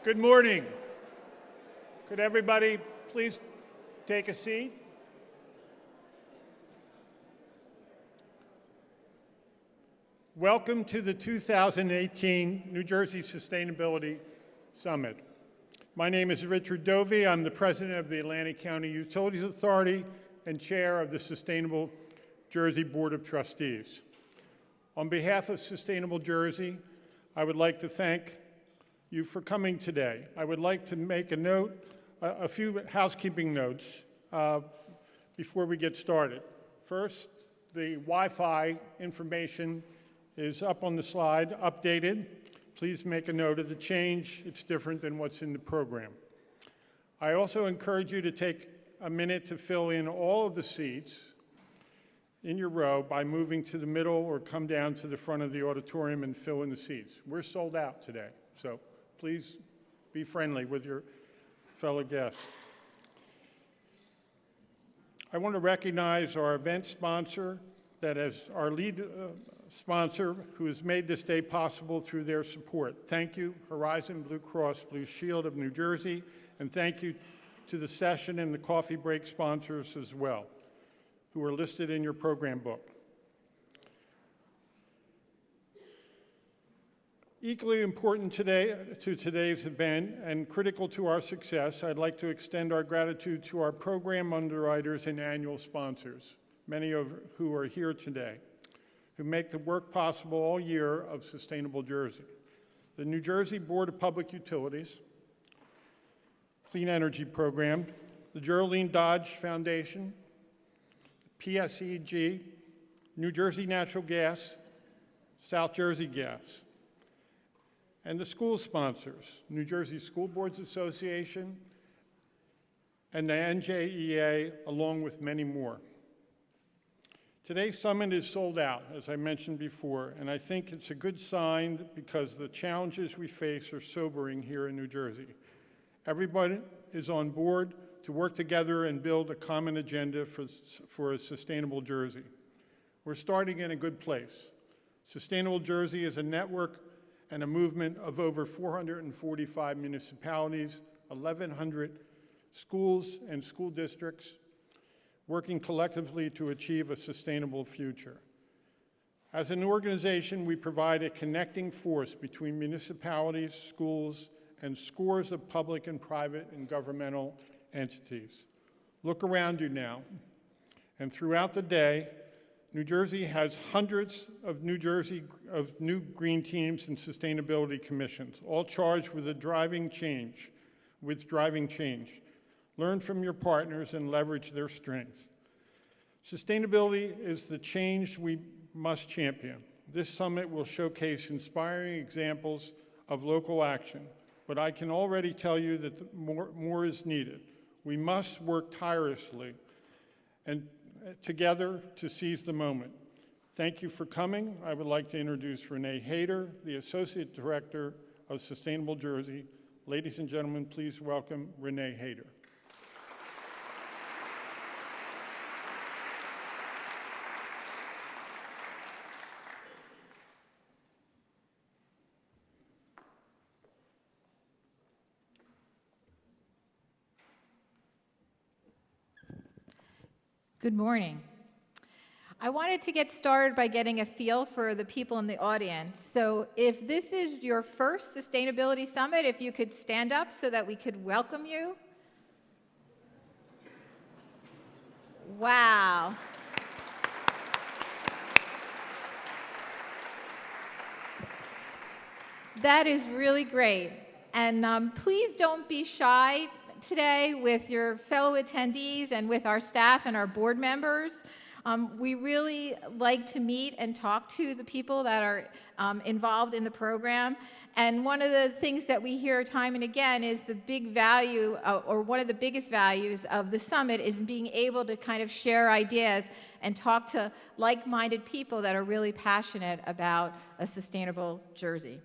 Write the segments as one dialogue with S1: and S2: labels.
S1: Good morning. Could everybody please take a seat? Welcome to the 2018 New Jersey Sustainability Summit. My name is Richard Dovey. I'm the president of the Atlantic County Utilities Authority and chair of the Sustainable Jersey Board of Trustees. On behalf of Sustainable Jersey, I would like to thank you for coming today. I would like to make a few housekeeping notes before we get started. First, the Wi-Fi information is up on the slide, updated. Please make a note of the change. It's different than what's in the program. I also encourage you to take a minute to fill in all of the seats in your row by moving to the middle or come down to the front of the auditorium and fill in the seats. We're sold out today, so please be friendly with your fellow guests. I want to recognize our event sponsor, that is our lead sponsor, who has made this day possible through their support. Thank you, Horizon Blue Cross Blue Shield of New Jersey, and thank you to the session and the coffee break sponsors as well, who are listed in your program book. Equally important today to today's event and critical to our success, I'd like to extend our gratitude to our program underwriters and annual sponsors, many of who are here today, who make the work possible all year of Sustainable Jersey. The New Jersey Board of Public Utilities, Clean Energy Program, the Geraldine Dodge Foundation, PSEG, New Jersey Natural Gas, South Jersey Gas, and the school sponsors, New Jersey School Boards Association, and the NJEA, along with many more. Today's summit is sold out, as I mentioned before, and I think it's a good sign because the challenges we face are sobering here in New Jersey. Everybody is on board to work together and build a common agenda for a sustainable Jersey. We're starting in a good place. Sustainable Jersey is a network and a movement of over 445 municipalities, 1,100 schools and school districts, working collectively to achieve a sustainable future. As an organization, we provide a connecting force between municipalities, schools, and scores of public and private and governmental entities. Look around you now, and throughout the day, New Jersey has hundreds of new green teams and sustainability commissions, all charged with driving change. Learn from your partners and leverage their strengths. Sustainability is the change we must champion. This summit will showcase inspiring examples of local action, but I can already tell you that more is needed. We must work tirelessly and together to seize the moment. Thank you for coming. I would like to introduce Renee Hayter, the Associate Director of Sustainable Jersey. Ladies and gentlemen, please welcome Renee Hayter.
S2: Good morning. I wanted to get started by getting a feel for the people in the audience. So if this is your first Sustainability Summit, if you could stand up so that we could welcome you. Wow. That is really great. And please don't be shy today with your fellow attendees and with our staff and our board members. We really like to meet and talk to the people that are involved in the program. And one of the things that we hear time and again is the big value, or one of the biggest values of the summit is being able to kind of share ideas and talk to like-minded people that are really passionate about a sustainable Jersey.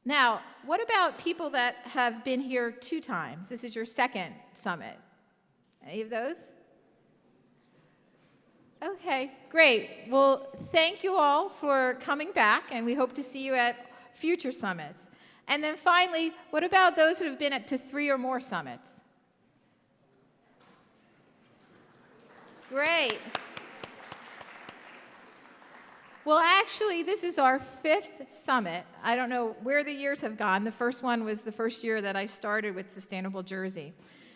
S2: Now, what about people that have been here 2 times? This is your second summit. Any of those? Okay, great. Well, thank you all for coming back, and we hope to see you at future summits. And then finally, what about those that have been to 3 or more summits? Great. Well, actually, this is our 5th summit. I don't know where the years have gone. The first one was the first year that I started with Sustainable Jersey.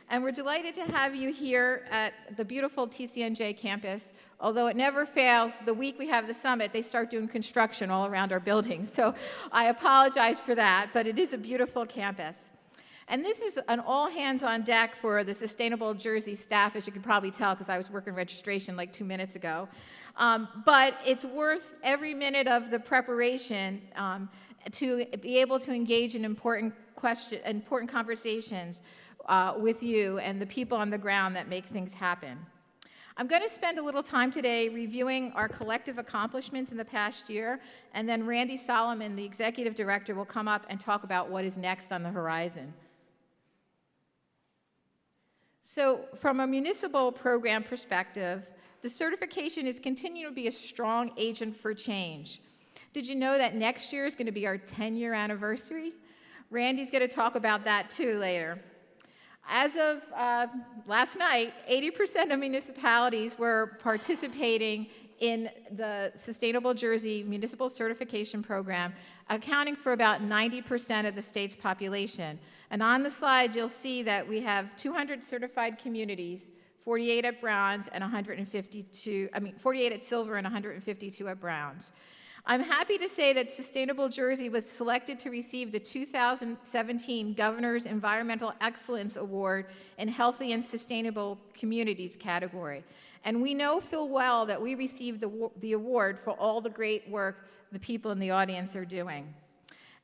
S2: And we're delighted to have you here at the beautiful TCNJ campus. Although it never fails, the week we have the summit, they start doing construction all around our building. So I apologize for that, but it is a beautiful campus. And this is an all hands on deck for the Sustainable Jersey staff, as you can probably tell, because I was working registration like 2 minutes ago. But it's worth every minute of the preparation to be able to engage in important conversations with you and the people on the ground that make things happen. I'm going to spend a little time today reviewing our collective accomplishments in the past year, and then Randy Solomon, the executive director, will come up and talk about what is next on the horizon. So from a municipal program perspective, the certification is continuing to be a strong agent for change. Did you know that next year is going to be our 10-year anniversary? Randy's going to talk about that too later. As of last night, 80% of municipalities were participating in the Sustainable Jersey Municipal Certification Program, accounting for about 90% of the state's population. And on the slide, you'll see that we have 200 certified communities, 48 at Browns and 48 at Silver and 152 at Browns. I'm happy to say that Sustainable Jersey was selected to receive the 2017 Governor's Environmental Excellence Award in Healthy and Sustainable Communities category. And we know full well that we received the award for all the great work the people in the audience are doing.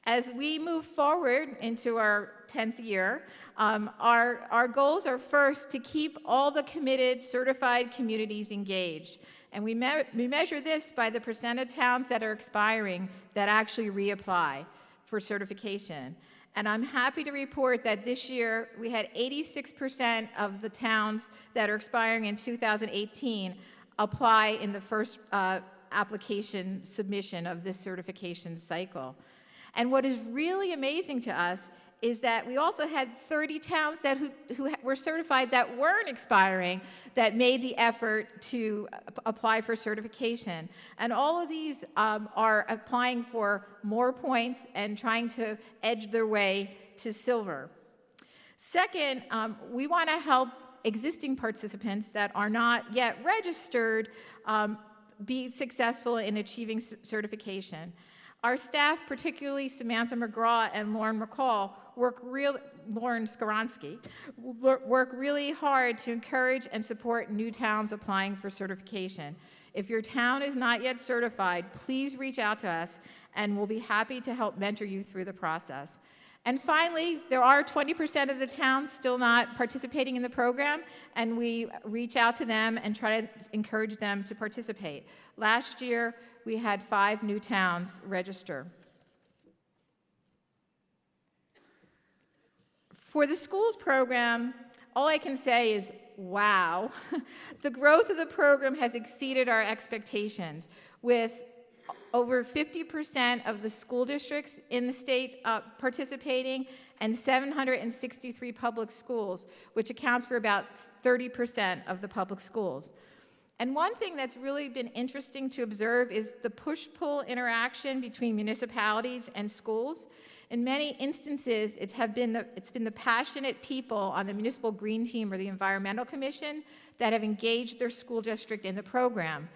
S2: As we move forward into our 10th year, our goals are first to keep all the committed, certified communities engaged. And we measure this by the percent of towns that are expiring that actually reapply for certification. And I'm happy to report that this year we had 86% of the towns that are expiring in 2018 apply in the first application submission of this certification cycle. And what is really amazing to us is that we also had 30 towns that who were certified that weren't expiring that made the effort to apply for certification. And all of these are applying for more points and trying to edge their way to silver. Second, we want to help existing participants that are not yet registered be successful in achieving certification. Our staff, particularly Samantha McGraw and Lauren McCall, Lauren Skoronsky, work really hard to encourage and support new towns applying for certification. If your town is not yet certified, please reach out to us, and we'll be happy to help mentor you through the process. And finally, there are 20% of the towns still not participating in the program, and we reach out to them and try to encourage them to participate. Last year, we had 5 new towns register. For the schools program, all I can say is, wow. The growth of the program has exceeded our expectations, with over 50% of the school districts in the state participating, and 763 public schools, which accounts for about 30% of the public schools. And one thing that's really been interesting to observe is the push-pull interaction between municipalities and schools. In many instances, it's been the passionate people on the municipal green team or the environmental commission that have engaged their school district in the program.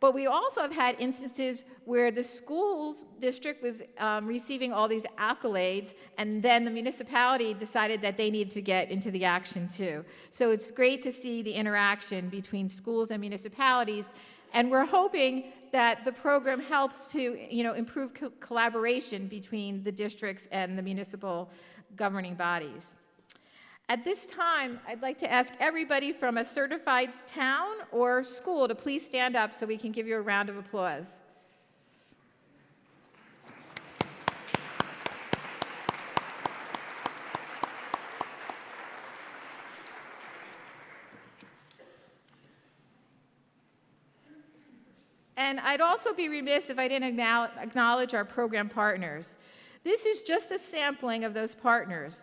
S2: But we also have had instances where the schools district was receiving all these accolades, and then the municipality decided that they need to get into the action too. So it's great to see the interaction between schools and municipalities, and we're hoping that the program helps to improve collaboration between the districts and the municipal governing bodies. At this time, I'd like to ask everybody from a certified town or school to please stand up so we can give you a round of applause. And I'd also be remiss if I didn't acknowledge our program partners. This is just a sampling of those partners.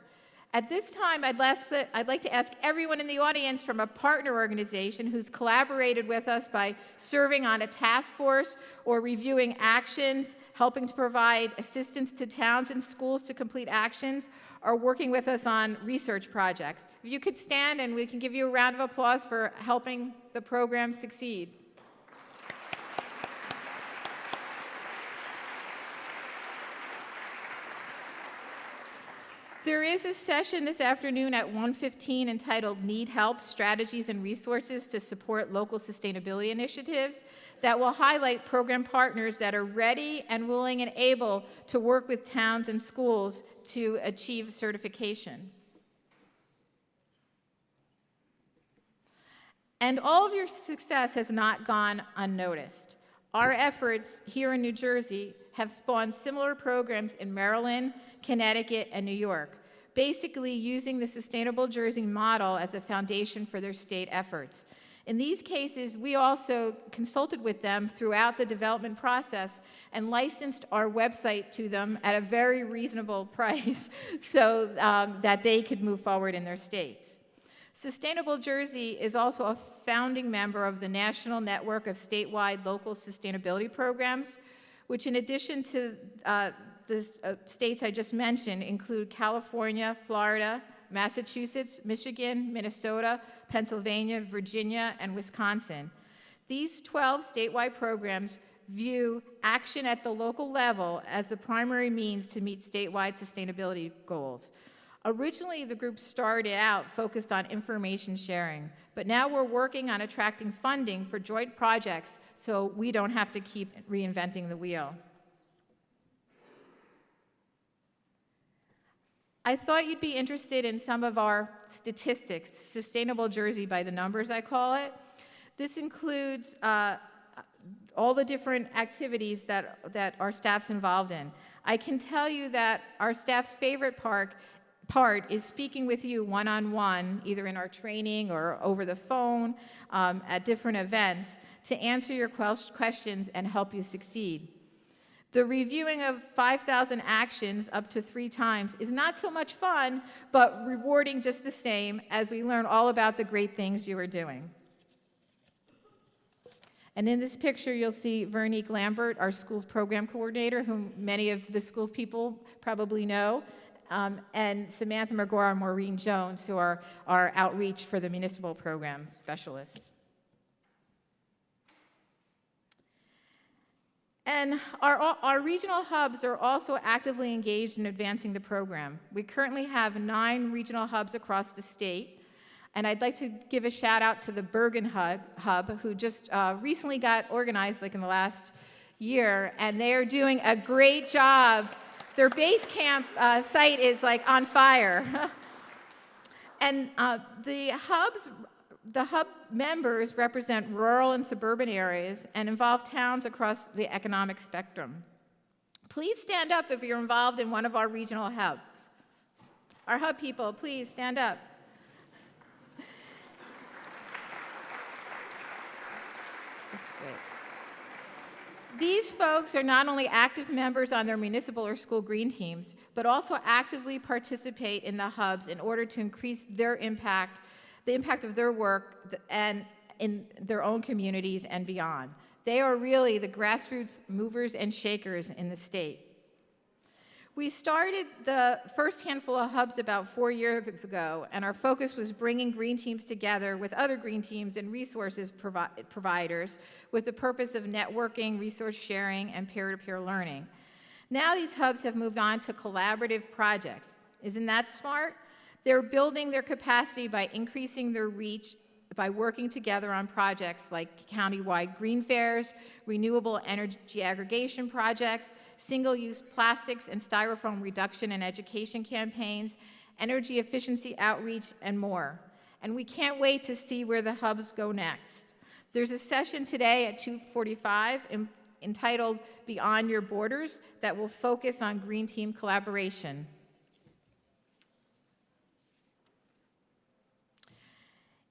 S2: At this time, I'd like to ask everyone in the audience from a partner organization who's collaborated with us by serving on a task force or reviewing actions, helping to provide assistance to towns and schools to complete actions, or working with us on research projects. If you could stand and we can give you a round of applause for helping the program succeed. There is a session this afternoon at 1:15 entitled Need Help, Strategies and Resources to Support Local Sustainability Initiatives that will highlight program partners that are ready and willing and able to work with towns and schools to achieve certification. And all of your success has not gone unnoticed. Our efforts here in New Jersey have spawned similar programs in Maryland, Connecticut, and New York, basically using the Sustainable Jersey model as a foundation for their state efforts. In these cases, we also consulted with them throughout the development process and licensed our website to them at a very reasonable price so that they could move forward in their states. Sustainable Jersey is also a founding member of the National Network of Statewide Local Sustainability Programs, which in addition to the states I just mentioned include California, Florida, Massachusetts, Michigan, Minnesota, Pennsylvania, Virginia, and Wisconsin. These 12 statewide programs view action at the local level as the primary means to meet statewide sustainability goals. Originally, the group started out focused on information sharing, but now we're working on attracting funding for joint projects so we don't have to keep reinventing the wheel. I thought you'd be interested in some of our statistics, Sustainable Jersey by the numbers, I call it. This includes all the different activities that our staff's involved in. I can tell you that our staff's favorite part is speaking with you one-on-one, either in our training or over the phone at different events, to answer your questions and help you succeed. The reviewing of 5,000 actions up to 3 times is not so much fun, but rewarding just the same as we learn all about the great things you are doing. And in this picture, you'll see Veronique Lambert, our school's program coordinator, whom many of the school's people probably know, and Samantha McGraw and Maureen Jones, who are our outreach for the municipal program specialists. And our regional hubs are also actively engaged in advancing the program. We currently have 9 regional hubs across the state, and I'd like to give a shout out to the Bergen Hub, who just recently got organized like in the last year, and they are doing a great job. Their base camp site is like on fire. And the hub members represent rural and suburban areas and involve towns across the economic spectrum. Please stand up if you're involved in one of our regional hubs. Our hub people, please stand up. That's great. These folks are not only active members on their municipal or school green teams, but also actively participate in the hubs in order to increase their impact, the impact of their work and in their own communities and beyond. They are really the grassroots movers and shakers in the state. We started the first handful of hubs about 4 years ago, and our focus was bringing green teams together with other green teams and resources providers with the purpose of networking, resource sharing, and peer-to-peer learning. Now these hubs have moved on to collaborative projects. Isn't that smart? They're building their capacity by increasing their reach by working together on projects like countywide green fairs, renewable energy aggregation projects, single-use plastics and styrofoam reduction and education campaigns, energy efficiency outreach, and more. And we can't wait to see where the hubs go next. There's a session today at 2:45 entitled Beyond Your Borders that will focus on green team collaboration.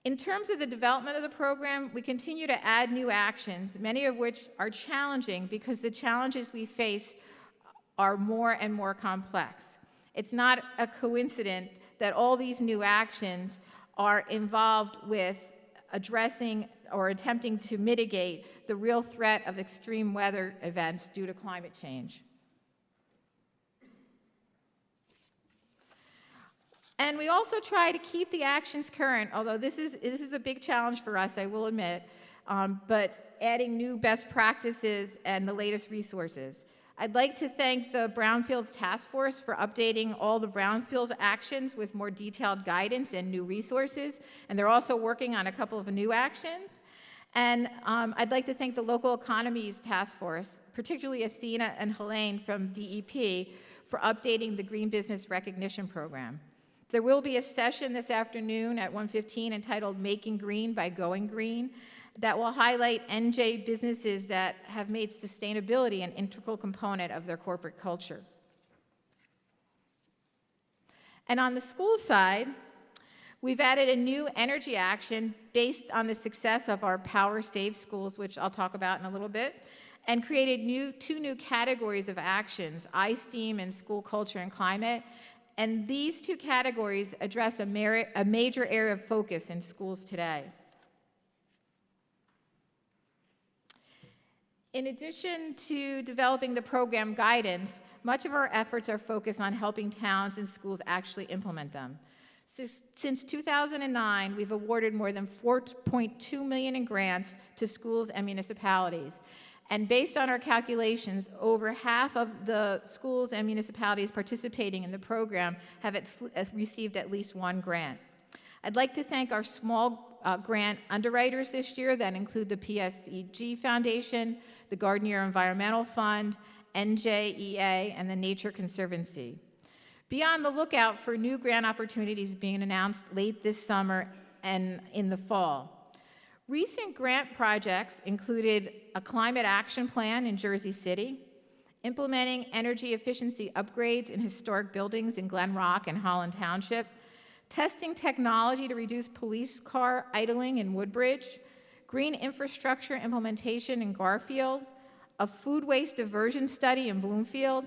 S2: In terms of the development of the program, we continue to add new actions, many of which are challenging because the challenges we face are more and more complex. It's not a coincidence that all these new actions are involved with addressing or attempting to mitigate the real threat of extreme weather events due to climate change. And we also try to keep the actions current, although this is a big challenge for us, I will admit, but adding new best practices and the latest resources. I'd like to thank the Brownfields Task Force for updating all the Brownfields actions with more detailed guidance and new resources, and they're also working on a couple of new actions. And I'd like to thank the Local Economies Task Force, particularly Athena and Helene from DEP, for updating the Green Business Recognition Program. There will be a session this afternoon at 1:15 entitled Making Green by Going Green that will highlight NJ businesses that have made sustainability an integral component of their corporate culture. And on the school side, we've added a new energy action based on the success of our Power Save schools, which I'll talk about in a little bit, and created two new categories of actions, iSTEAM and school culture and climate. And these two categories address a major area of focus in schools today. In addition to developing the program guidance, much of our efforts are focused on helping towns and schools actually implement them. Since 2009, we've awarded more than $4.2 million in grants to schools and municipalities. And based on our calculations, over half of the schools and municipalities participating in the program have received at least one grant. I'd like to thank our small grant underwriters this year that include the PSEG Foundation, the Gardner Environmental Fund, NJEA, and the Nature Conservancy. Be on the lookout for new grant opportunities being announced late this summer and in the fall. Recent grant projects included a climate action plan in Jersey City, implementing energy efficiency upgrades in historic buildings in Glen Rock and Holland Township, testing technology to reduce police car idling in Woodbridge, green infrastructure implementation in Garfield, a food waste diversion study in Bloomfield,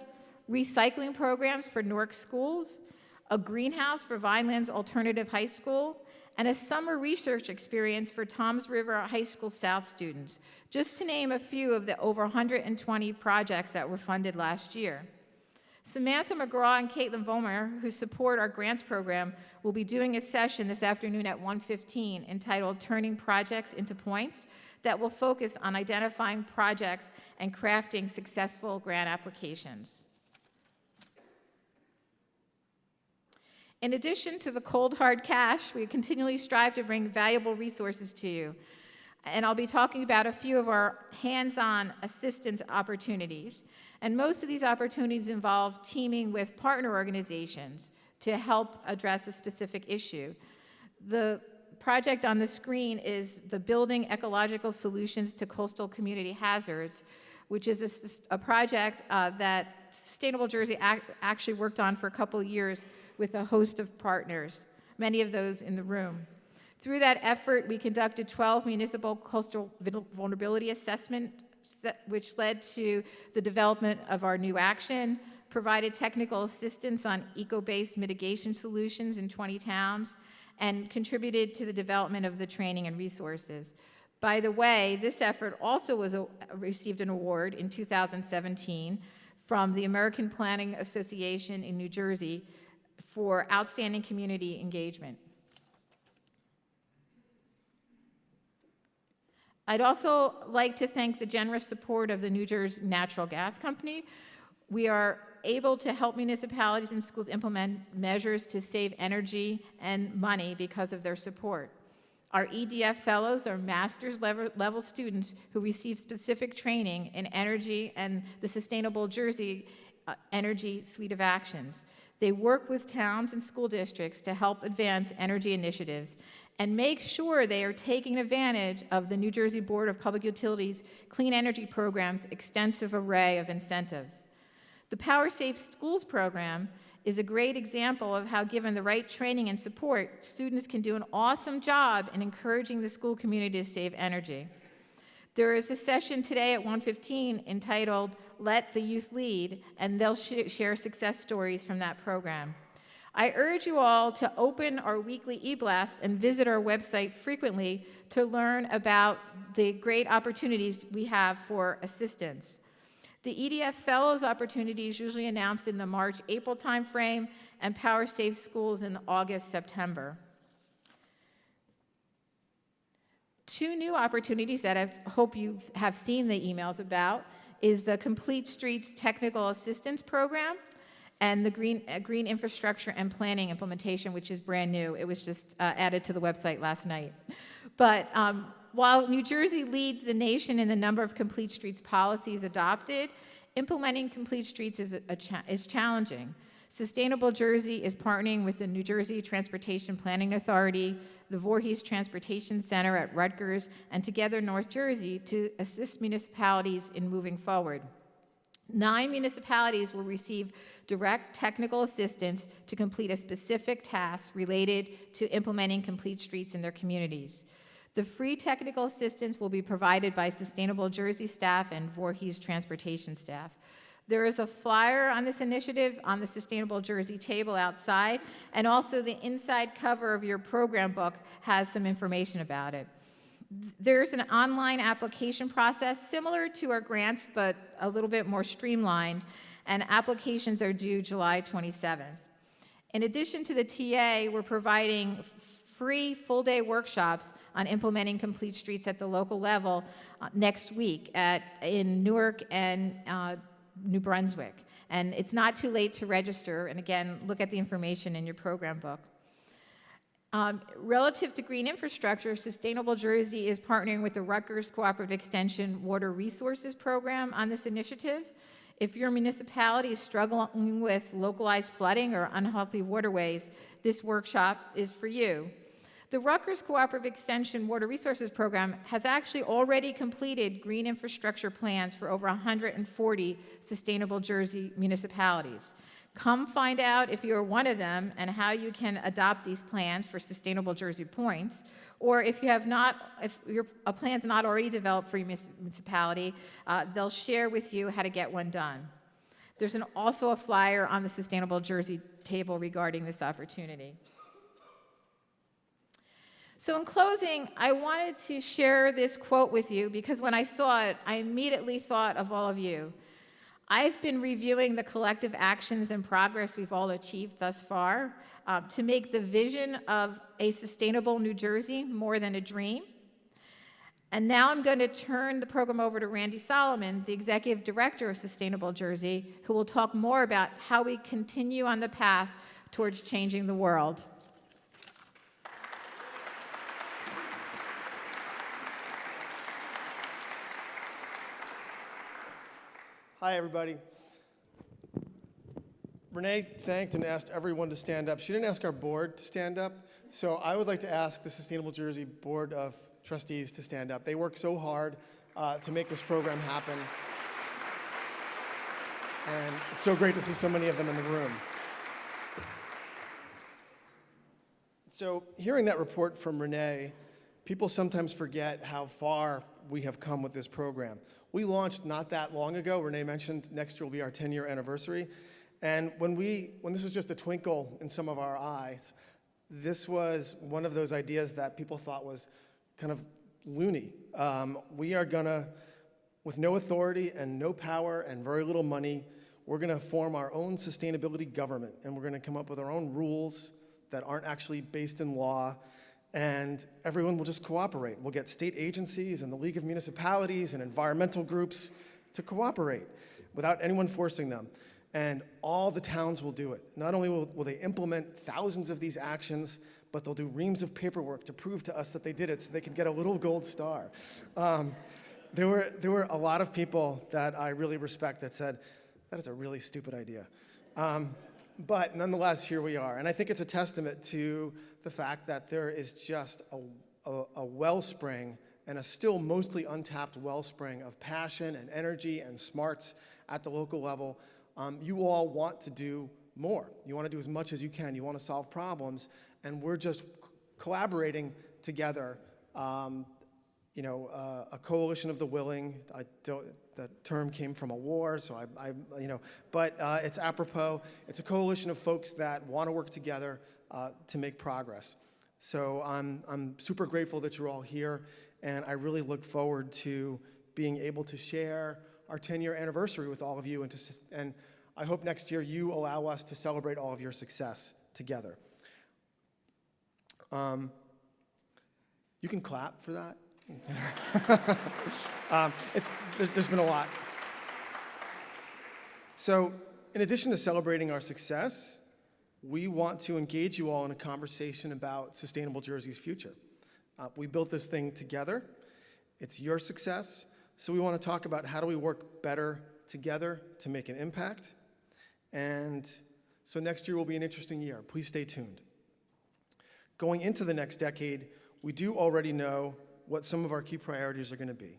S2: recycling programs for Newark schools, a greenhouse for Vineland's Alternative High School, and a summer research experience for Toms River High School South students, just to name a few of the over 120 projects that were funded last year. Samantha McGraw and Caitlin Vollmer, who support our grants program, will be doing a session this afternoon at 1:15 entitled Turning Projects into Points that will focus on identifying projects and crafting successful grant applications. In addition to the cold, hard cash, we continually strive to bring valuable resources to you. And I'll be talking about a few of our hands-on assistance opportunities. And most of these opportunities involve teaming with partner organizations to help address a specific issue. The project on the screen is the Building Ecological Solutions to Coastal Community Hazards, which is a project that Sustainable Jersey actually worked on for a couple of years with a host of partners, many of those in the room. Through that effort, we conducted 12 municipal coastal vulnerability assessments, which led to the development of our new action, provided technical assistance on eco-based mitigation solutions in 20 towns, and contributed to the development of the training and resources. By the way, this effort also received an award in 2017 from the American Planning Association in New Jersey for outstanding community engagement. I'd also like to thank the generous support of the New Jersey Natural Gas Company. We are able to help municipalities and schools implement measures to save energy and money because of their support. Our EDF fellows are master's level students who receive specific training in energy and the Sustainable Jersey Energy Suite of Actions. They work with towns and school districts to help advance energy initiatives and make sure they are taking advantage of the New Jersey Board of Public Utilities Clean Energy Program's extensive array of incentives. The Power Safe Schools program is a great example of how, given the right training and support, students can do an awesome job in encouraging the school community to save energy. There is a session today at 1:15 entitled Let the Youth Lead, and they'll share success stories from that program. I urge you all to open our weekly e-blast and visit our website frequently to learn about the great opportunities we have for assistance. The EDF Fellows opportunity is usually announced in the March-April timeframe, and Power Save Schools in August-September. Two new opportunities that I hope you have seen the emails about is the Complete Streets Technical Assistance Program and the Green Infrastructure and Planning Implementation, which is brand new. It was just added to the website last night. But while New Jersey leads the nation in the number of Complete Streets policies adopted, implementing Complete Streets is challenging. Sustainable Jersey is partnering with the New Jersey Transportation Planning Authority, the Voorhees Transportation Center at Rutgers, and Together North Jersey to assist municipalities in moving forward. 9 municipalities will receive direct technical assistance to complete a specific task related to implementing Complete Streets in their communities. The free technical assistance will be provided by Sustainable Jersey staff and Voorhees Transportation staff. There is a flyer on this initiative on the Sustainable Jersey table outside, and also the inside cover of your program book has some information about it. There's an online application process similar to our grants, but a little bit more streamlined, and applications are due July 27th. In addition to the TA, we're providing free full-day workshops on implementing Complete Streets at the local level next week in Newark and New Brunswick. And it's not too late to register, and again, look at the information in your program book. Relative to green infrastructure, Sustainable Jersey is partnering with the Rutgers Cooperative Extension Water Resources Program on this initiative. If your municipality is struggling with localized flooding or unhealthy waterways, this workshop is for you. The Rutgers Cooperative Extension Water Resources Program has actually already completed green infrastructure plans for over 140 Sustainable Jersey municipalities. Come find out if you're one of them and how you can adopt these plans for Sustainable Jersey points, or if your plan's not already developed for your municipality, they'll share with you how to get one done. There's also a flyer on the Sustainable Jersey table regarding this opportunity. So in closing, I wanted to share this quote with you because when I saw it, I immediately thought of all of you. I've been reviewing the collective actions and progress we've all achieved thus far to make the vision of a sustainable New Jersey more than a dream. And now I'm going to turn the program over to Randy Solomon, the Executive Director of Sustainable Jersey, who will talk more about how we continue on the path towards changing the world.
S3: Hi, everybody. Renee thanked and asked everyone to stand up. She didn't ask our board to stand up, so I would like to ask the Sustainable Jersey Board of Trustees to stand up. They work so hard to make this program happen, and it's so great to see so many of them in the room. So hearing that report from Renee, people sometimes forget how far we have come with this program. We launched not that long ago. Renee mentioned next year will be our 10-year anniversary. And when this was just a twinkle in some of our eyes, this was one of those ideas that people thought was kind of loony. We are gonna, with no authority and no power and very little money, we're gonna form our own sustainability government, and we're gonna come up with our own rules that aren't actually based in law, and everyone will just cooperate. We'll get state agencies and the League of Municipalities and environmental groups to cooperate without anyone forcing them. And all the towns will do it. Not only will they implement thousands of these actions, but they'll do reams of paperwork to prove to us that they did it so they can get a little gold star. There were a lot of people that I really respect that said, that is a really stupid idea. But nonetheless, here we are. And I think it's a testament to the fact that there is just a wellspring and a still mostly untapped wellspring of passion and energy and smarts at the local level. You all want to do more. You want to do as much as you can. You want to solve problems. And we're just collaborating together a coalition of the willing. The term came from a war, so but it's apropos. It's a coalition of folks that want to work together to make progress. So I'm super grateful that you're all here, and I really look forward to being able to share our 10-year anniversary with all of you, and I hope next year you allow us to celebrate all of your success together. You can clap for that. There's been a lot. So, in addition to celebrating our success, we want to engage you all in a conversation about Sustainable Jersey's future. We built this thing together. It's your success, so we want to talk about how do we work better together to make an impact. And so next year will be an interesting year. Please stay tuned. Going into the next decade, we do already know what some of our key priorities are going to be.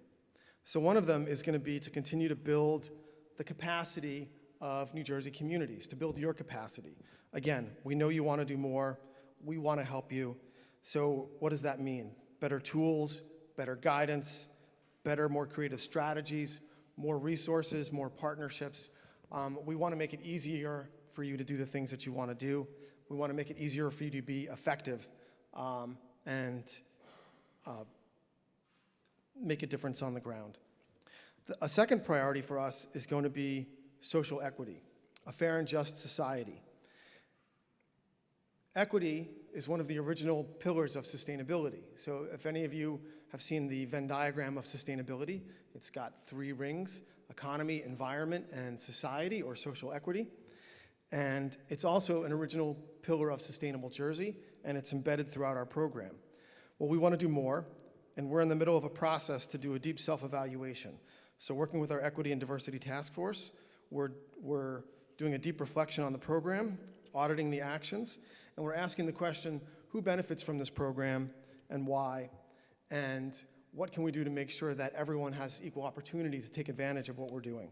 S3: So one of them is going to be to continue to build the capacity of New Jersey communities, to build your capacity. Again, we know you want to do more. We want to help you. So what does that mean? Better tools, better guidance, better, more creative strategies, more resources, more partnerships. We want to make it easier for you to do the things that you want to do. We want to make it easier for you to be effective and make a difference on the ground. A second priority for us is going to be social equity, a fair and just society. Equity is one of the original pillars of sustainability. So if any of you have seen the Venn diagram of sustainability, it's got 3 rings: economy, environment, and society, or social equity. And it's also an original pillar of Sustainable Jersey, and it's embedded throughout our program. Well, we want to do more, and we're in the middle of a process to do a deep self-evaluation. So working with our Equity and Diversity Task Force, we're doing a deep reflection on the program, auditing the actions, and we're asking the question, who benefits from this program and why? And what can we do to make sure that everyone has equal opportunity to take advantage of what we're doing?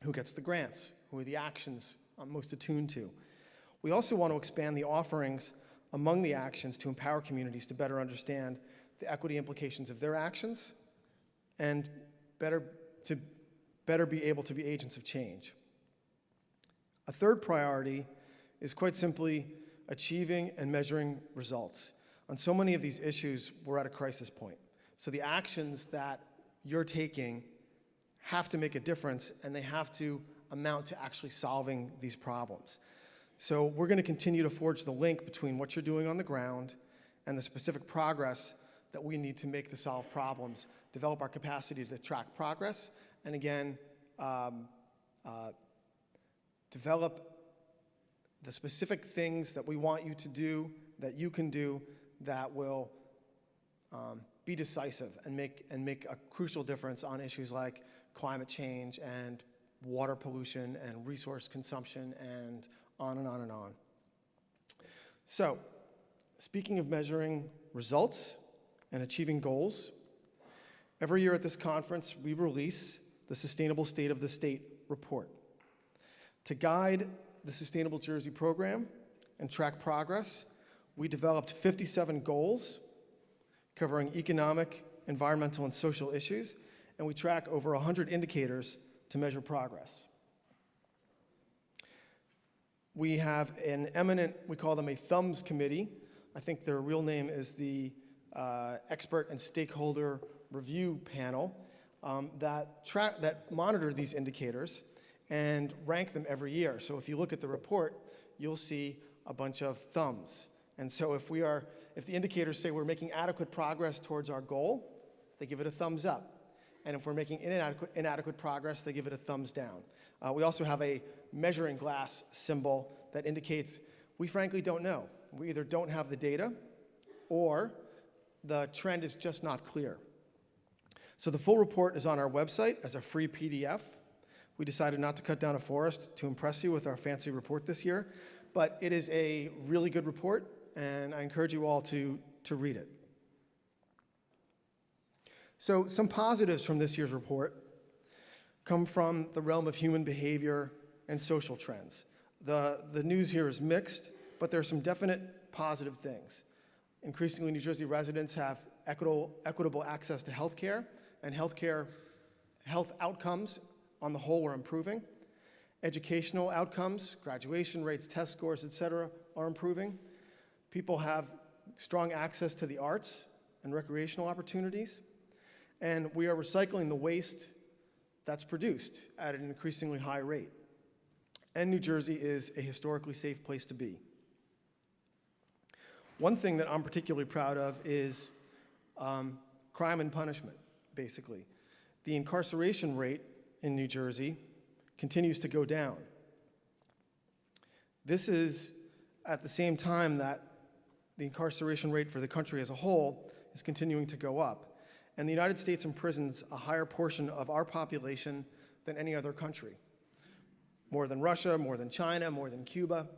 S3: Who gets the grants? Who are the actions I'm most attuned to? We also want to expand the offerings among the actions to empower communities to better understand the equity implications of their actions and better be able to be agents of change. A third priority is quite simply achieving and measuring results. On so many of these issues, we're at a crisis point. So the actions that you're taking have to make a difference, and they have to amount to actually solving these problems. So we're going to continue to forge the link between what you're doing on the ground and the specific progress that we need to make to solve problems, develop our capacity to track progress, and again, develop the specific things that we want you to do, that you can do, that will be decisive and make a crucial difference on issues like climate change and water pollution and resource consumption and on and on and on. So, speaking of measuring results and achieving goals, every year at this conference we release the Sustainable State of the State report. To guide the Sustainable Jersey program and track progress, we developed 57 goals covering economic, environmental, and social issues, and we track over 100 indicators to measure progress. We have an eminent, we call them a thumbs committee. I think their real name is the Expert and Stakeholder Review Panel that monitor these indicators and rank them every year. So if you look at the report, you'll see a bunch of thumbs. And so if the indicators say we're making adequate progress towards our goal, they give it a thumbs up. And if we're making inadequate progress, they give it a thumbs down. We also have a measuring glass symbol that indicates we frankly don't know. We either don't have the data or the trend is just not clear. So the full report is on our website as a free PDF. We decided not to cut down a forest to impress you with our fancy report this year, but it is a really good report, and I encourage you all to read it. So some positives from this year's report come from the realm of human behavior and social trends. The news here is mixed, but there are some definite positive things. Increasingly, New Jersey residents have equitable access to health care, and health outcomes on the whole are improving. Educational outcomes, graduation rates, test scores, et cetera, are improving. People have strong access to the arts and recreational opportunities. And we are recycling the waste that's produced at an increasingly high rate. And New Jersey is a historically safe place to be. One thing that I'm particularly proud of is crime and punishment, basically. The incarceration rate in New Jersey continues to go down. This is at the same time that the incarceration rate for the country as a whole is continuing to go up. And the United States imprisons a higher portion of our population than any other country. More than Russia, more than China, more than Cuba.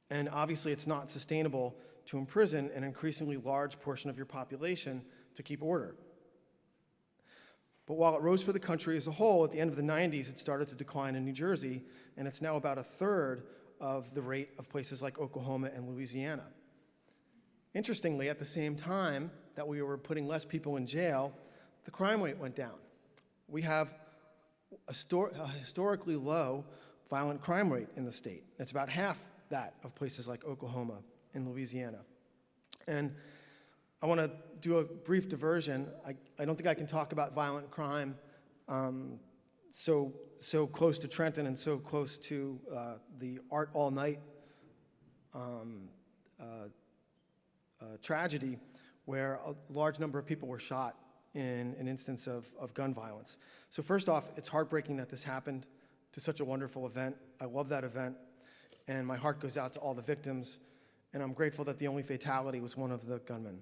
S3: And obviously it's not sustainable to imprison an increasingly large portion of your population to keep order. But while it rose for the country as a whole, at the end of the 90s, it started to decline in New Jersey, and it's now about a third of the rate of places like Oklahoma and Louisiana. Interestingly, at the same time that we were putting less people in jail, the crime rate went down. We have a historically low violent crime rate in the state. It's about half that of places like Oklahoma and Louisiana. And I want to do a brief diversion. I don't think I can talk about violent crime so close to Trenton and so close to the Art All Night tragedy, where a large number of people were shot in an instance of gun violence. So first off, it's heartbreaking that this happened to such a wonderful event. I love that event, and my heart goes out to all the victims, and I'm grateful that the only fatality was one of the gunmen.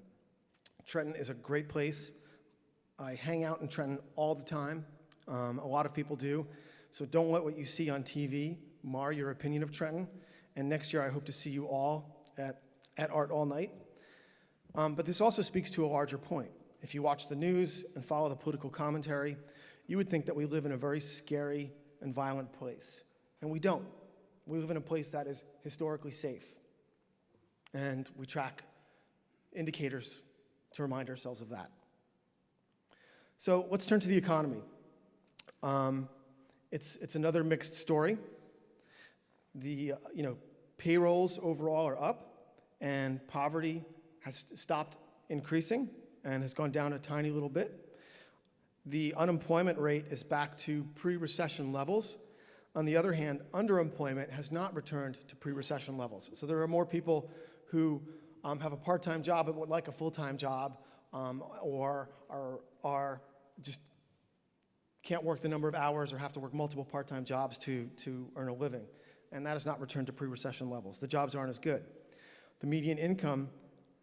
S3: Trenton is a great place. I hang out in Trenton all the time. A lot of people do. So don't let what you see on TV mar your opinion of Trenton. And next year, I hope to see you all at Art All Night. But this also speaks to a larger point. If you watch the news and follow the political commentary, you would think that we live in a very scary and violent place. And we don't. We live in a place that is historically safe. And we track indicators to remind ourselves of that. So let's turn to the economy. It's another mixed story. The payrolls overall are up, and poverty has stopped increasing and has gone down a tiny little bit. The unemployment rate is back to pre-recession levels. On the other hand, underemployment has not returned to pre-recession levels. So there are more people who have a part-time job but would like a full-time job, or are just can't work the number of hours or have to work multiple part-time jobs to earn a living. And that has not returned to pre-recession levels. The jobs aren't as good. The median income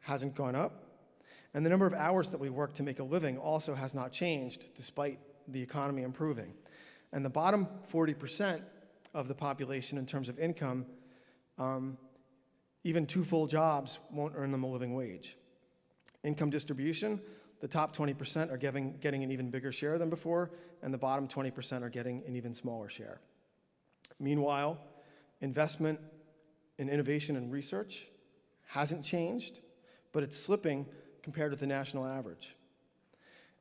S3: hasn't gone up, and the number of hours that we work to make a living also has not changed despite the economy improving. And the bottom 40% of the population in terms of income, even 2 full jobs won't earn them a living wage. Income distribution, the top 20% are getting an even bigger share than before, and the bottom 20% are getting an even smaller share. Meanwhile, investment in innovation and research hasn't changed, but it's slipping compared to the national average.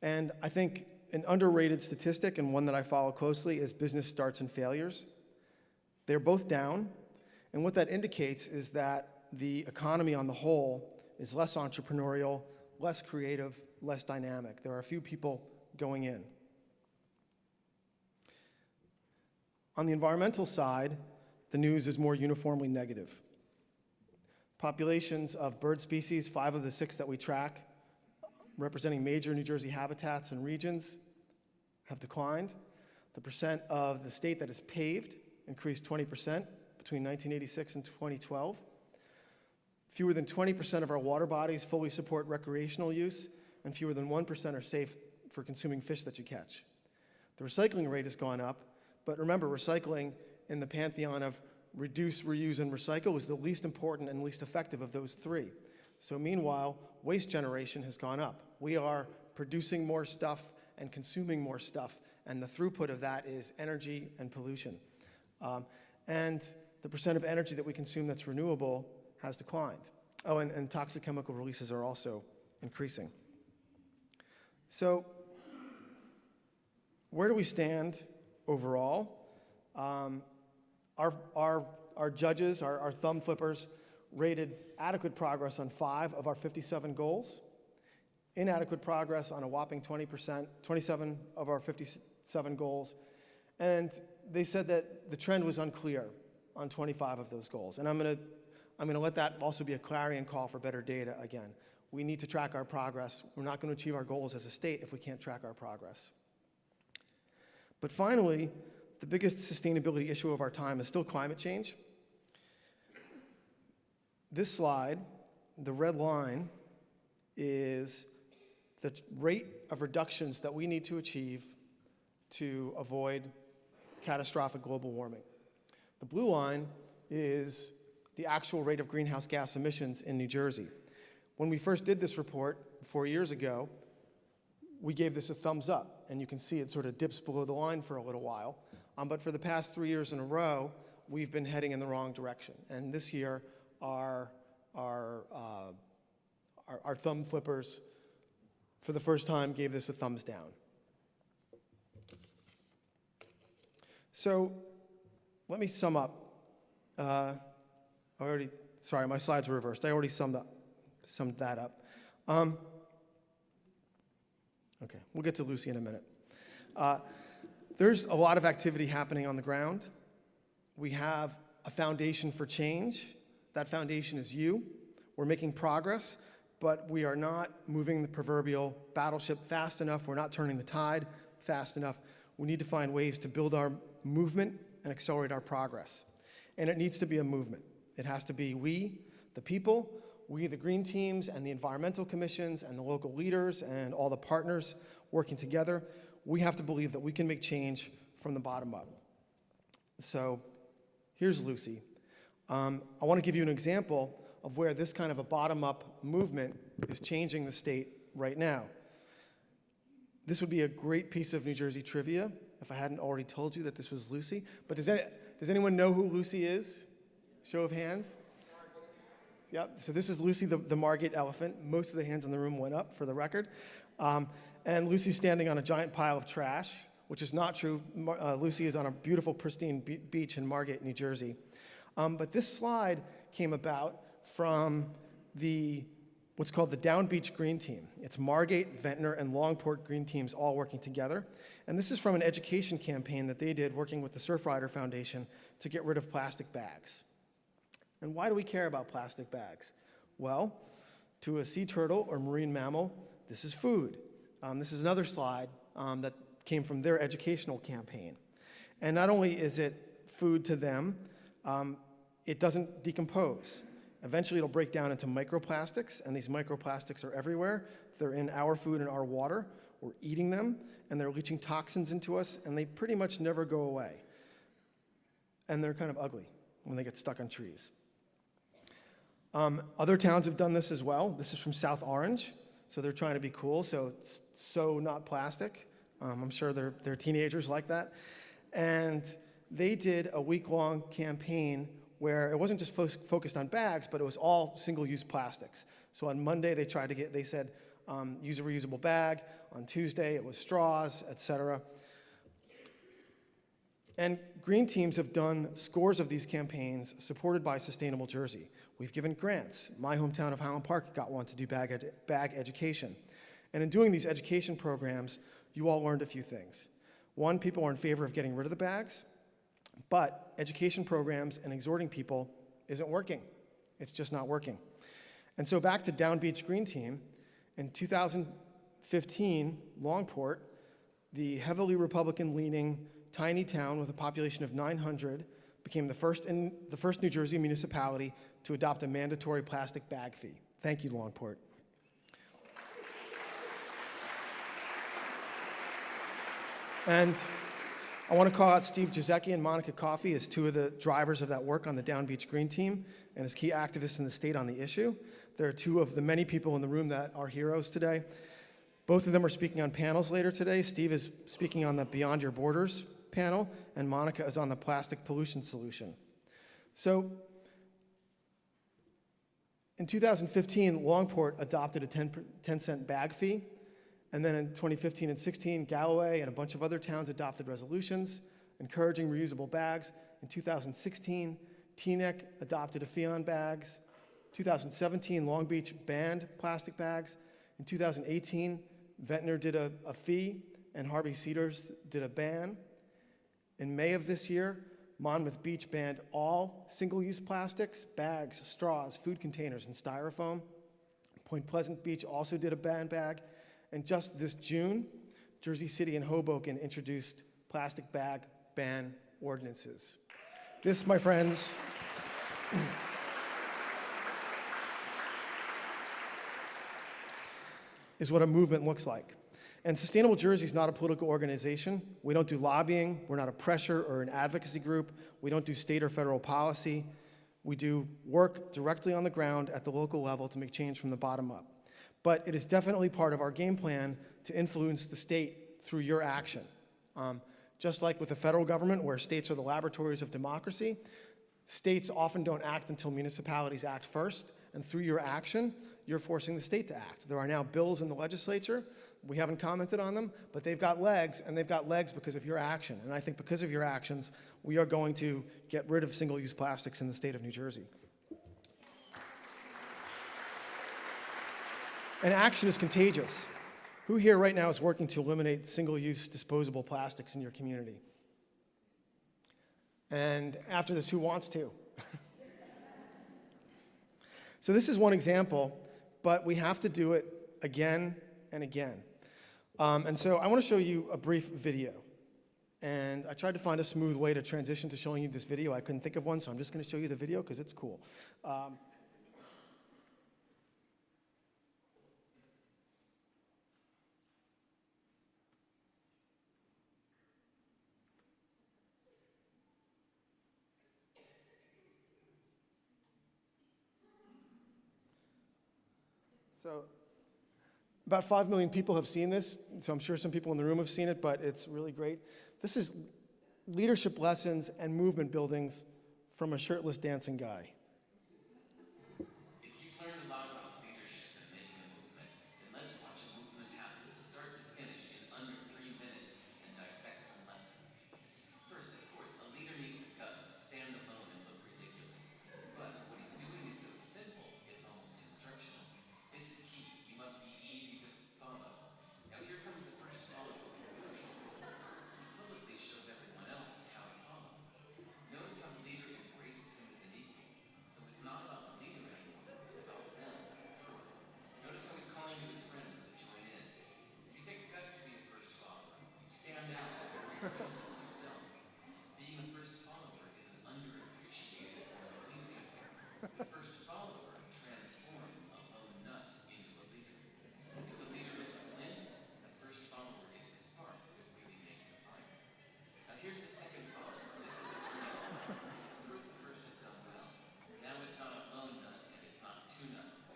S3: And I think an underrated statistic, and one that I follow closely, is business starts and failures. They're both down, and what that indicates is that the economy on the whole is less entrepreneurial, less creative, less dynamic. There are a few people going in. On the environmental side, the news is more uniformly negative. Populations of bird species, 5 of the 6 that we track, representing major New Jersey habitats and regions, have declined. The percent of the state that is paved increased 20% between 1986 and 2012. Fewer than 20% of our water bodies fully support recreational use, and fewer than 1% are safe for consuming fish that you catch. The recycling rate has gone up, but remember, recycling in the pantheon of reduce, reuse, and recycle is the least important and least effective of those 3. So meanwhile, waste generation has gone up. We are producing more stuff and consuming more stuff, and the throughput of that is energy and pollution. And the percent of energy that we consume that's renewable has declined. Oh, and toxic chemical releases are also increasing. So where do we stand overall? Our judges, our thumb flippers, rated adequate progress on 5 of our 57 goals, inadequate progress on a whopping 20%, 27 of our 57 goals, and they said that the trend was unclear on 25 of those goals. And I'm gonna let that also be a clarion call for better data again. We need to track our progress. We're not going to achieve our goals as a state if we can't track our progress. But finally, the biggest sustainability issue of our time is still climate change. This slide, the red line, is the rate of reductions that we need to achieve to avoid catastrophic global warming. The blue line is the actual rate of greenhouse gas emissions in New Jersey. When we first did this report 4 years ago, we gave this a thumbs up, and you can see it sort of dips below the line for a little while. But for the past 3 years in a row, we've been heading in the wrong direction. And this year, our thumb flippers, for the first time, gave this a thumbs down. So let me sum up. Sorry, my slides were reversed. I already summed that up. Okay, we'll get to Lucy in a minute. There's a lot of activity happening on the ground. We have a foundation for change. That foundation is you. We're making progress, but we are not moving the proverbial battleship fast enough. We're not turning the tide fast enough. We need to find ways to build our movement and accelerate our progress. And it needs to be a movement. It has to be we, the people, we, the green teams, and the environmental commissions, and the local leaders, and all the partners working together. We have to believe that we can make change from the bottom up. So here's Lucy. I want to give you an example of where this kind of a bottom-up movement is changing the state right now. This would be a great piece of New Jersey trivia if I hadn't already told you that this was Lucy. But does anyone know who Lucy is? Show of hands. Yep, so this is Lucy, the Margate elephant. Most of the hands in the room went up, for the record. And Lucy's standing on a giant pile of trash, which is not true. Lucy is on a beautiful, pristine beach in Margate, New Jersey. But this slide came about from what's called the Down Beach Green Team. It's Margate, Ventnor, and Longport Green Teams all working together. And this is from an education campaign that they did working with the Surfrider Foundation to get rid of plastic bags. And why do we care about plastic bags? Well, to a sea turtle or marine mammal, this is food. This is another slide that came from their educational campaign. And not only is it food to them, it doesn't decompose. Eventually it'll break down into microplastics, and these microplastics are everywhere. They're in our food and our water. We're eating them, and they're leaching toxins into us, and they pretty much never go away. And they're kind of ugly when they get stuck on trees. Other towns have done this as well. This is from South Orange, so they're trying to be cool, so it's so not plastic. I'm sure they're teenagers like that. And they did a week-long campaign where it wasn't just focused on bags, but it was all single-use plastics. So on Monday, they said, use a reusable bag. On Tuesday, it was straws, et cetera. And green teams have done scores of these campaigns supported by Sustainable Jersey. We've given grants. My hometown of Highland Park got one to do bag education. And in doing these education programs, you all learned a few things. One, people are in favor of getting rid of the bags, but education programs and exhorting people isn't working. It's just not working. And so back to Down Beach Green Team, in 2015, Longport, the heavily Republican-leaning tiny town with a population of 900, became the first New Jersey municipality to adopt a mandatory plastic bag fee. Thank you, Longport. And I want to call out Steve Giesecke and Monica Coffey as two of the drivers of that work on the Down Beach Green Team and as key activists in the state on the issue. They're two of the many people in the room that are heroes today. Both of them are speaking on panels later today. Steve is speaking on the Beyond Your Borders panel, and Monica is on the plastic pollution solution. So in 2015, Longport adopted a 10-cent bag fee, And then in 2015 and 16, Galloway and a bunch of other towns adopted resolutions encouraging reusable bags. In 2016, Teaneck adopted a fee on bags. 2017, Long Beach banned plastic bags. In 2018, Ventnor did a fee, and Harvey Cedars did a ban. In May of this year, Monmouth Beach banned all single-use plastics, bags, straws, food containers, and styrofoam. Point Pleasant Beach also did a ban bag. And just this June, Jersey City and Hoboken introduced plastic bag ban ordinances. This, my friends, is what a movement looks like. And Sustainable Jersey is not a political organization. We don't do lobbying. We're not a pressure or an advocacy group. We don't do state or federal policy. We do work directly on the ground at the local level to make change from the bottom up. But it is definitely part of our game plan to influence the state through your action. Just like with the federal government, where states are the laboratories of democracy, states often don't act until municipalities act first, and through your action, you're forcing the state to act. There are now bills in the legislature. We haven't commented on them, but they've got legs, and they've got legs because of your action. And I think because of your actions, we are going to get rid of single-use plastics in the state of New Jersey. And action is contagious. Who here right now is working to eliminate single-use disposable plastics in your community? And after this, who wants to? So this is one example, but we have to do it again and again. And so I want to show you a brief video. And I tried to find a smooth way to transition to showing you this video. I couldn't think of one, so I'm just going to show you the video because it's cool. So about 5 million people have seen this, so I'm sure some people in the room have seen it, but it's really great. This is leadership lessons and movement buildings from a shirtless dancing guy.
S4: If you've learned a lot about leadership and making a movement, then let's watch a movement happen start to finish in under 3 minutes and dissect some lessons. First, of course, a leader needs the guts to stand alone and look ridiculous. But what he's doing is so simple, it's almost instructional. This is key. You must be easy to follow. Now here comes the first follower, crucial role. He publicly shows everyone else how to follow. Notice how the leader embraces him as an equal. So it's not about the leader anymore, it's about them. Notice how he's calling to his friends to join in. It takes guts to be the first follower. You stand out and you're critical of yourself. Being the first follower is an underappreciated form of leadership. The first follower transforms a lone nut into a leader. If the leader is the flint, the first follower is the spark that really makes the fire. Now here's the second follower. This is a turning point. It's proof the first has done well. Now it's not a lone nut and it's not two nuts.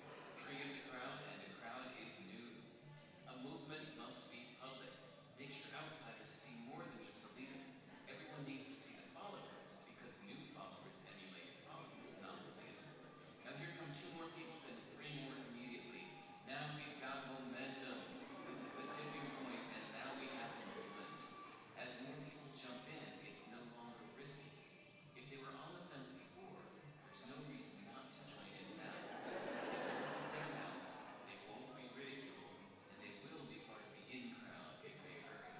S4: Three is a crowd and a crowd is news. A movement must be public. Make sure outsiders see more than just the leader. Everyone needs to see the followers because new followers emulate followers, not the leader. Now here come 2 more people, then 3 more immediately. Now we've got momentum. This is the tipping point, and now we have a movement. As more people jump in, it's no longer risky. If they were on the fence before, there's no reason not to join in now. They won't stand out, they won't be ridiculed, and they will be part of the in crowd if they hurry.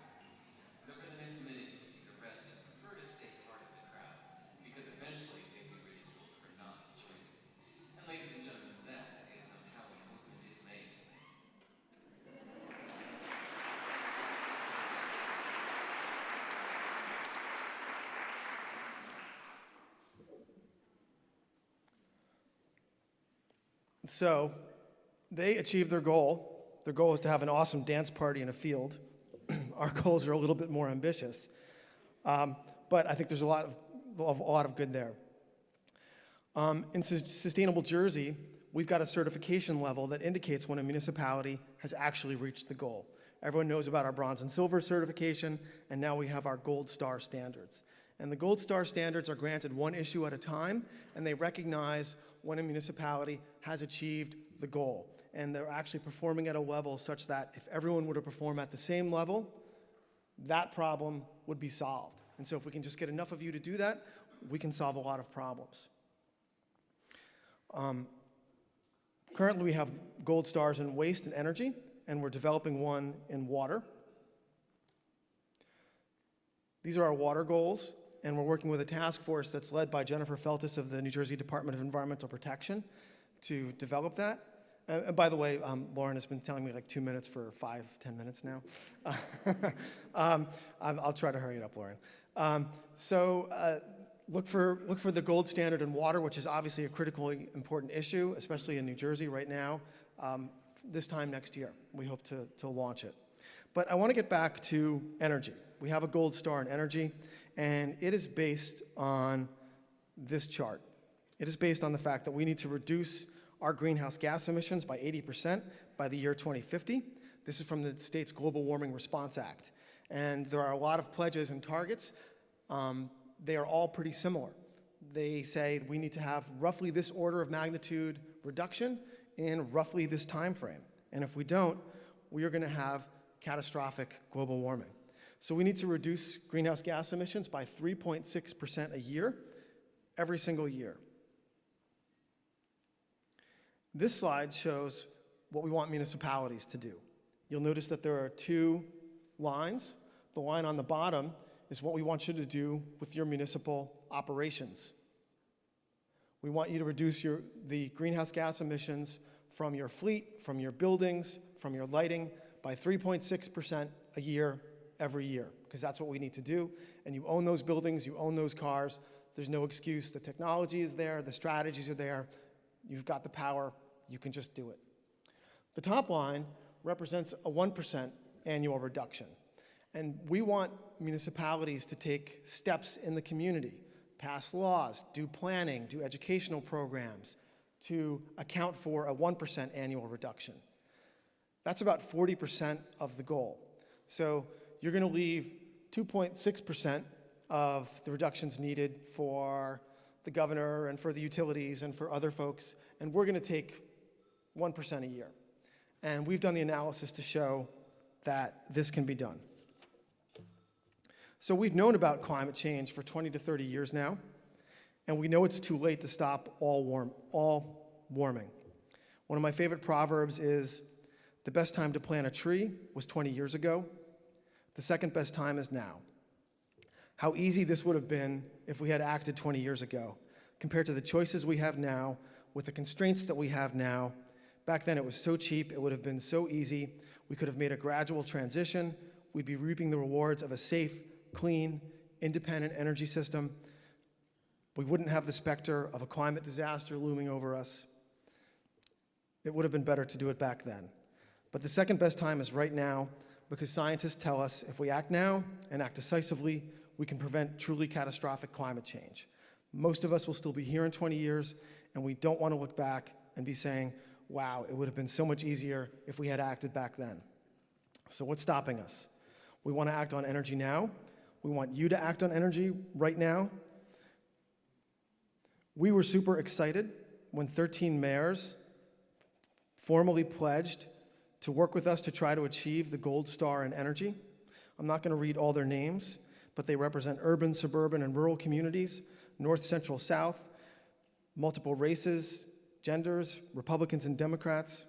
S4: But over the next minute, you'll see the rest who prefer to stay part of the crowd, because eventually they'll be ridiculed for not joining. And ladies and gentlemen, that is how a movement is made.
S3: So they achieved their goal. Their goal is to have an awesome dance party in a field. Our goals are a little bit more ambitious. But I think there's a lot of good there. In Sustainable Jersey, we've got a certification level that indicates when a municipality has actually reached the goal. Everyone knows about our bronze and silver certification, and now we have our gold star standards. And the gold star standards are granted one issue at a time, and they recognize when a municipality has achieved the goal. And they're actually performing at a level such that if everyone were to perform at the same level, that problem would be solved. And so if we can just get enough of you to do that, we can solve a lot of problems. Currently, we have gold stars in waste and energy, and we're developing one in water. These are our water goals, and we're working with a task force that's led by Jennifer Feltus of the New Jersey Department of Environmental Protection to develop that. And by the way, Lauren has been telling me like 2 minutes for 5-10 minutes now. I'll try to hurry it up, Lauren. Look for the gold standard in water, which is obviously a critically important issue, especially in New Jersey right now. This time next year, we hope to launch it. But I want to get back to energy. We have a gold star in energy, and it is based on this chart. It is based on the fact that we need to reduce our greenhouse gas emissions by 80% by the year 2050. This is from the state's Global Warming Response Act. And there are a lot of pledges and targets. They are all pretty similar. They say we need to have roughly this order of magnitude reduction in roughly this time frame. And if we don't, we are going to have catastrophic global warming. So we need to reduce greenhouse gas emissions by 3.6% a year, every single year. This slide shows what we want municipalities to do. You'll notice that there are two lines. The line on the bottom is what we want you to do with your municipal operations. We want you to reduce the greenhouse gas emissions from your fleet, from your buildings, from your lighting by 3.6% a year, every year, because that's what we need to do. And you own those buildings, you own those cars. There's no excuse. The technology is there, the strategies are there. You've got the power, you can just do it. The top line represents a 1% annual reduction. And we want municipalities to take steps in the community, pass laws, do planning, do educational programs to account for a 1% annual reduction. That's about 40% of the goal. So you're going to leave 2.6% of the reductions needed for the governor and for the utilities and for other folks, and we're going to take 1% a year. And we've done the analysis to show that this can be done. So we've known about climate change for 20 to 30 years now, and we know it's too late to stop all warming. One of my favorite proverbs is, the best time to plant a tree was 20 years ago. The second best time is now. How easy this would have been if we had acted 20 years ago, compared to the choices we have now, with the constraints that we have now. Back then it was so cheap, it would have been so easy. We could have made a gradual transition. We'd be reaping the rewards of a safe, clean, independent energy system. We wouldn't have the specter of a climate disaster looming over us. It would have been better to do it back then. But the second best time is right now, because scientists tell us if we act now and act decisively, we can prevent truly catastrophic climate change. Most of us will still be here in 20 years, and we don't want to look back and be saying, wow, it would have been so much easier if we had acted back then. So what's stopping us? We want to act on energy now. We want you to act on energy right now. We were super excited when 13 mayors formally pledged to work with us to try to achieve the gold star in energy. I'm not going to read all their names, but they represent urban, suburban, and rural communities, north, central, south, multiple races, genders, Republicans and Democrats,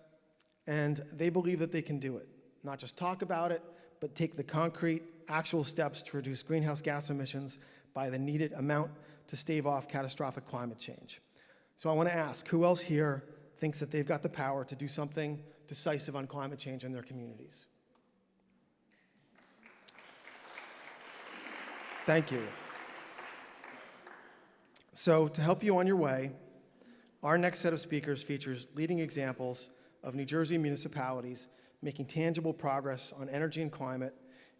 S3: and they believe that they can do it. Not just talk about it, but take the concrete, actual steps to reduce greenhouse gas emissions by the needed amount to stave off catastrophic climate change. So I want to ask, who else here thinks that they've got the power to do something decisive on climate change in their communities? Thank you. So to help you on your way, our next set of speakers features leading examples of New Jersey municipalities making tangible progress on energy and climate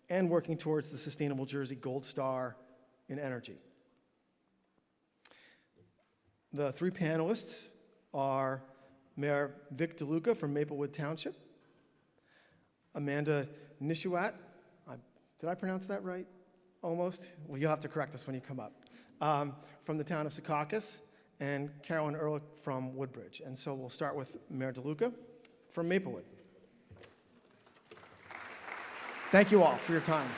S3: and working towards the Sustainable Jersey Gold Star in energy. The three panelists are Mayor Vic DeLuca from Maplewood Township, Amanda Nishuat, did I pronounce that right? Almost? Well, you'll have to correct us when you come up. From the town of Secaucus, and Carolyn Ehrlich from Woodbridge. And so we'll start with Mayor DeLuca from Maplewood. Thank you all for your time.